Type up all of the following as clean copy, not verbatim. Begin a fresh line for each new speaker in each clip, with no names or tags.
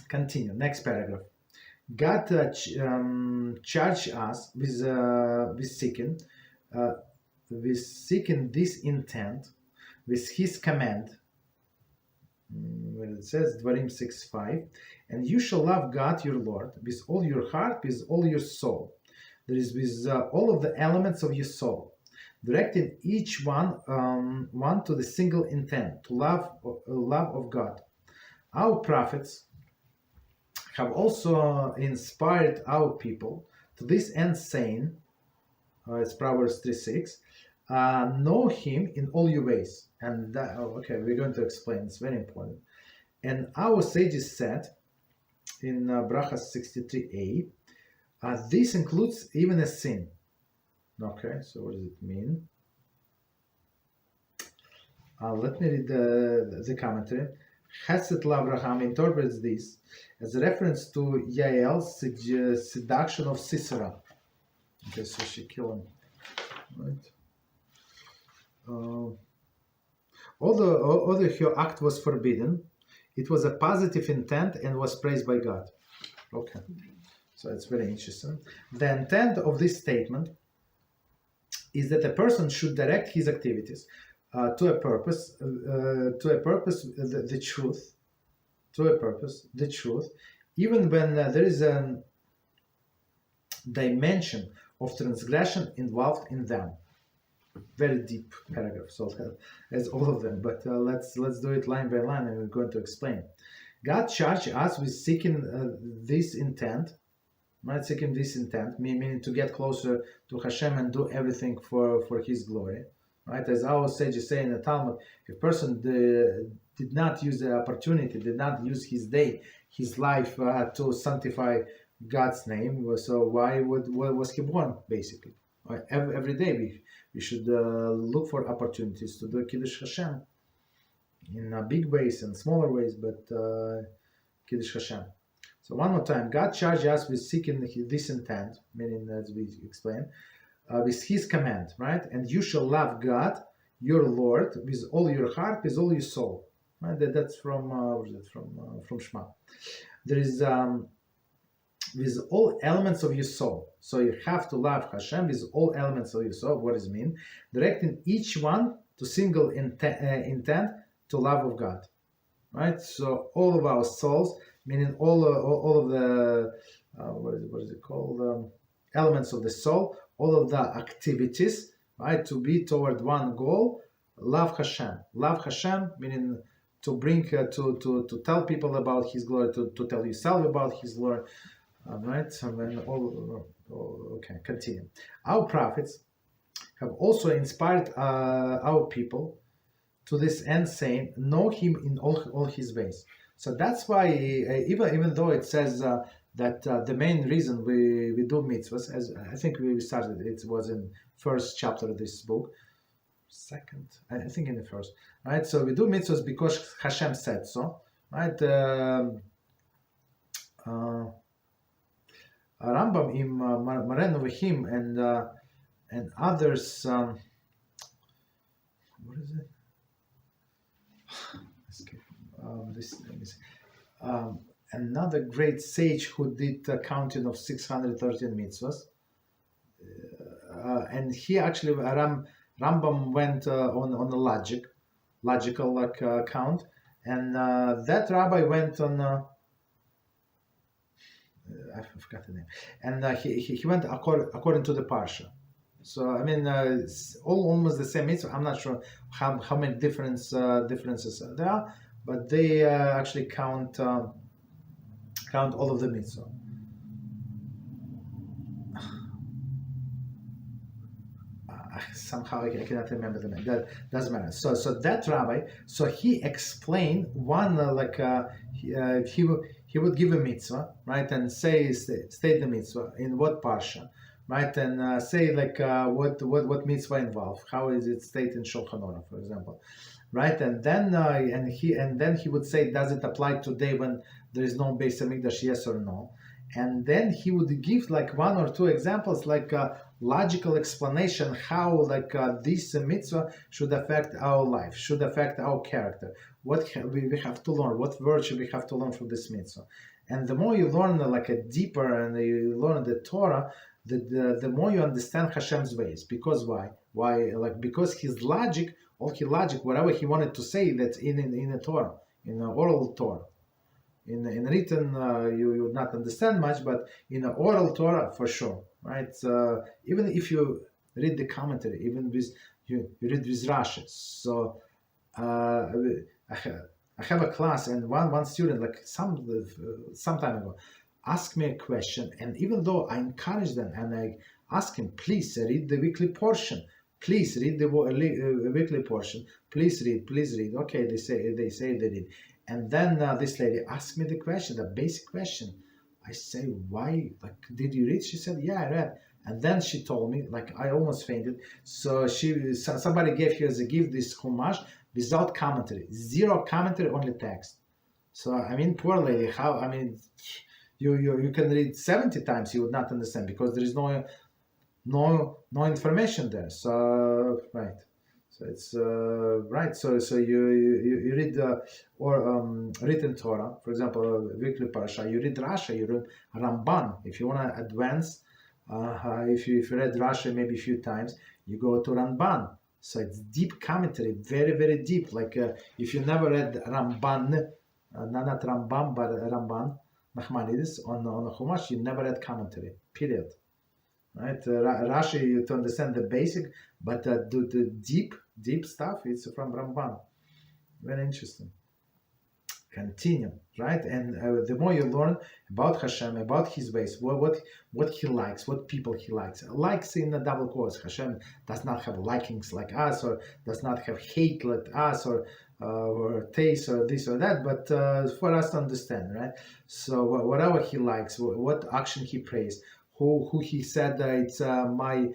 Continue. Next paragraph. God charged us with seeking this intent, with His command, where it says Dvarim 6:5, and you shall love God your Lord with all your heart, with all your soul. That is, with all of the elements of your soul, directing each one to the single intent, to love of God. Our prophets have also inspired our people to this end, saying, it's Proverbs 3:6, know Him in all your ways. And that, we're going to explain. It's very important. And our sages said in Brachas 63a, this includes even a sin. Okay, so what does it mean? Let me read the commentary. Chesed Lavraham interprets this as a reference to Yael's seduction of Sisera. Okay, so she killed him. Right. Although her act was forbidden, it was a positive intent and was praised by God. Okay, so it's very interesting. The intent of this statement is that a person should direct his activities to a purpose, the truth, even when there is a dimension of transgression involved in them. Very deep paragraph, so as all of them, but let's do it line by line, and we're going to explain. God charged us with seeking this intent, right? Seeking this intent, meaning to get closer to HaShem and do everything for His glory, right? As our sages say in the Talmud, if a person did not use the opportunity, did not use his day, his life to sanctify God's name, so why was he born, basically? Right? Every day we should look for opportunities to do Kiddush Hashem in big ways and smaller ways, but Kiddush Hashem. So one more time, God charged us with seeking this intent, meaning, as we explained, with His command, right? And you shall love God, your Lord, with all your heart, with all your soul. Right? That's from Shema. There is with all elements of your soul. So you have to love HaShem with all elements of your soul. What does it mean? Directing each one to single intent to love of God. Right? So all of our souls, meaning all of the what is it called? Elements of the soul, all of the activities, right? To be toward one goal, love HaShem. Love HaShem, meaning to bring to tell people about His glory, to tell yourself about His glory. Right? So then okay, continue. Our prophets have also inspired our people to this end, saying, know Him in all His ways. So that's why, even though it says that the main reason we do mitzvahs, as I think we started, it was in first chapter of this book, second, I think in the first, right? So we do mitzvahs because Hashem said so, right? Rambam in Moreh Nevuchim and others, what is it? Another great sage who did a counting of 613 mitzvahs, and he actually Rambam went on a logical count, and that rabbi went on I forgot the name, and he went according to the parsha. So I mean, it's almost the same mitzvah. I'm not sure how many differences there are, but they actually count all of the mitzvah. Somehow I cannot remember the name. That doesn't matter. So that rabbi, so he explained one he would give a mitzvah, right, and state the mitzvah in what parsha, right, and say what mitzvah involved, how is it stated in Shulchan Aruch, for example, right, and then he would say, does it apply today when there is no Beis Hamikdash, yes or no? And then he would give like one or two examples, like a logical explanation how this mitzvah should affect our life, should affect our character, what we have to learn, what virtue we have to learn from this mitzvah. And the more you learn like a deeper and you learn the Torah, the more you understand Hashem's ways. Because why? Why? Like because his logic, all his logic, whatever he wanted to say, that's in the Torah, in the oral Torah. In written, you would not understand much, but in the oral Torah, for sure, right? Even if you read the commentary, even with you read with Rashi. So I have a class, and one student, like some time ago, asked me a question, and even though I encourage them and I ask him, please read the weekly portion. Please read the weekly portion. Please read. Okay, they say they read. And then this lady asked me the question, the basic question. I say, why? Like, did you read? She said, yeah, I read. And then she told me, like, I almost fainted. So somebody gave her as a gift this chumash without commentary, zero commentary, only text. So I mean, poor lady. How? I mean, you can read 70 times, you would not understand because there is no information there. So right. So it's right. So you read written Torah, for example, weekly parasha. You read Rashi, you read Ramban. If you want to advance, if you read Rashi maybe a few times, you go to Ramban. So it's deep commentary, very very deep. Like if you never read Ramban, not Rambam but Ramban Nachmanides on the Chumash, you never read commentary. Period. Right, Rashi to understand the basic, but the deep stuff is from Ramban. Very interesting. Continue, right? And the more you learn about Hashem, about His ways, what He likes, what people He likes. Likes in a double quotes. Hashem does not have likings like us, or does not have hate like us, or taste or this or that. But for us to understand, right? So whatever He likes, what action He praised. Who he said it's my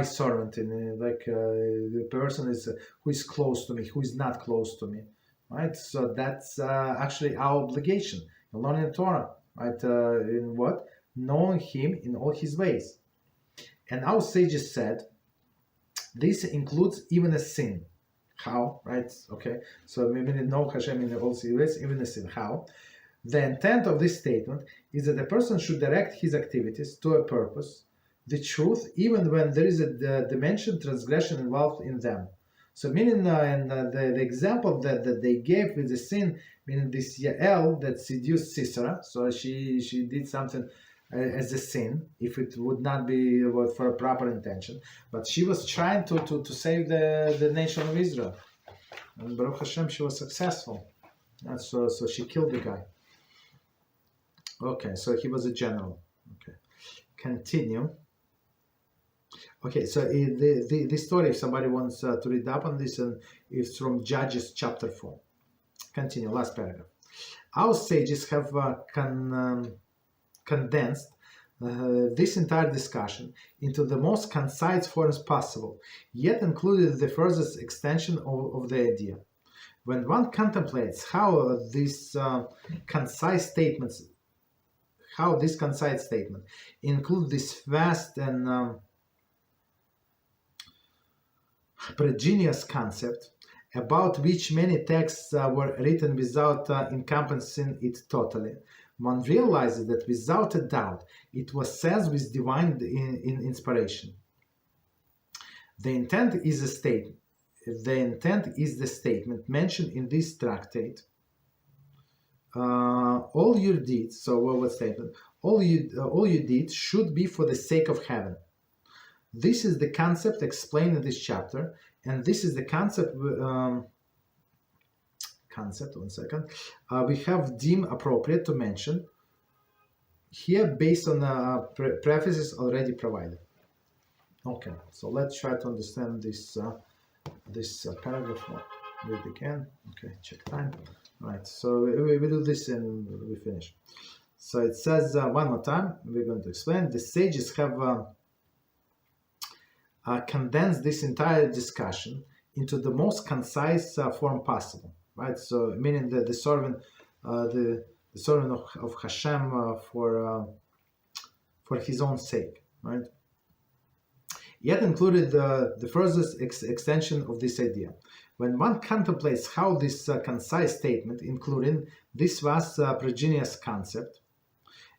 servant, and the person is who is close to me, who is not close to me, right? So that's actually our obligation in learning Torah, right? In what? Knowing Him in all His ways. And our sages said this includes even a sin. How? Right? Okay. So we mean know Hashem in all His ways, even a sin. How? The intent of this statement is that a person should direct his activities to a purpose, the truth, even when there is a dimension transgression involved in them. So meaning the example that they gave with the sin, meaning this Yael that seduced Sisera, so she did something as a sin, if it would not be for a proper intention, but she was trying to save the nation of Israel. And Baruch Hashem, she was successful. And so she killed the guy. Okay, so he was a general. Okay, continue. Okay, so the story, if somebody wants to read up on this, and it's from Judges chapter 4. Continue, last paragraph. Our sages have condensed this entire discussion into the most concise forms possible, yet included the furthest extension of the idea. When one contemplates how these concise statements include this vast and prodigious concept about which many texts were written without encompassing it totally, one realizes that without a doubt it was said with divine inspiration. The intent is the statement mentioned in this tractate. All your deeds, so what statement? All you did should be for the sake of heaven. This is the concept explained in this chapter, and this is the concept. We have deemed appropriate to mention here based on prefaces already provided. Okay, so let's try to understand this paragraph. Read again. Okay, check time. Right, so we do this and we finish. So it says one more time, we're going to explain. The sages have condensed this entire discussion into the most concise form possible, right? So meaning that the servant of Hashem for his own sake, right? yet included the furthest extension of this idea. When one contemplates how this concise statement, including this vast prodigious concept,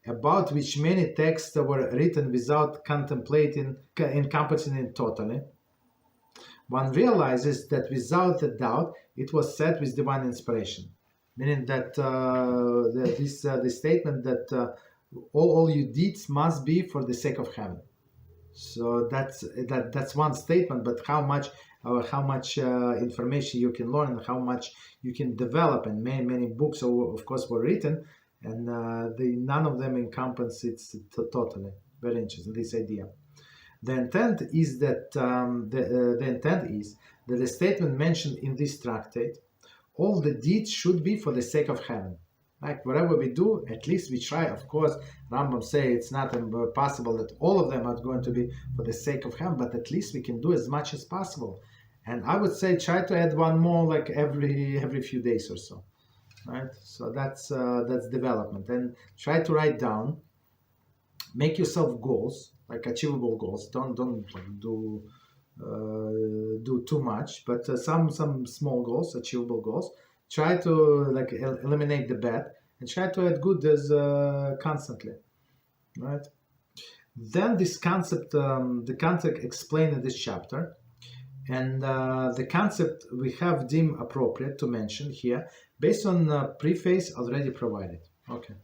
about which many texts were written without encompassing it totally, one realizes that without a doubt it was said with divine inspiration. Meaning that the statement that all your deeds must be for the sake of heaven. So that's one statement, but how much information you can learn and how much you can develop, and many books of course were written, and none of them encompass it totally. Very interesting, this idea. The intent is that the statement mentioned in this tractate, all the deeds should be for the sake of heaven. Like whatever we do, at least we try. Of course, Rambam say it's not possible that all of them are going to be for the sake of heaven, but at least we can do as much as possible. And I would say try to add one more, like every few days or so, right? So that's development. And try to write down, make yourself goals, like achievable goals. Don't like do too much, but some small goals, achievable goals. Try to like eliminate the bad and try to add good as constantly, right? Then this concept, the concept explained in this chapter, and the concept we have deemed appropriate to mention here based on preface already provided. Okay.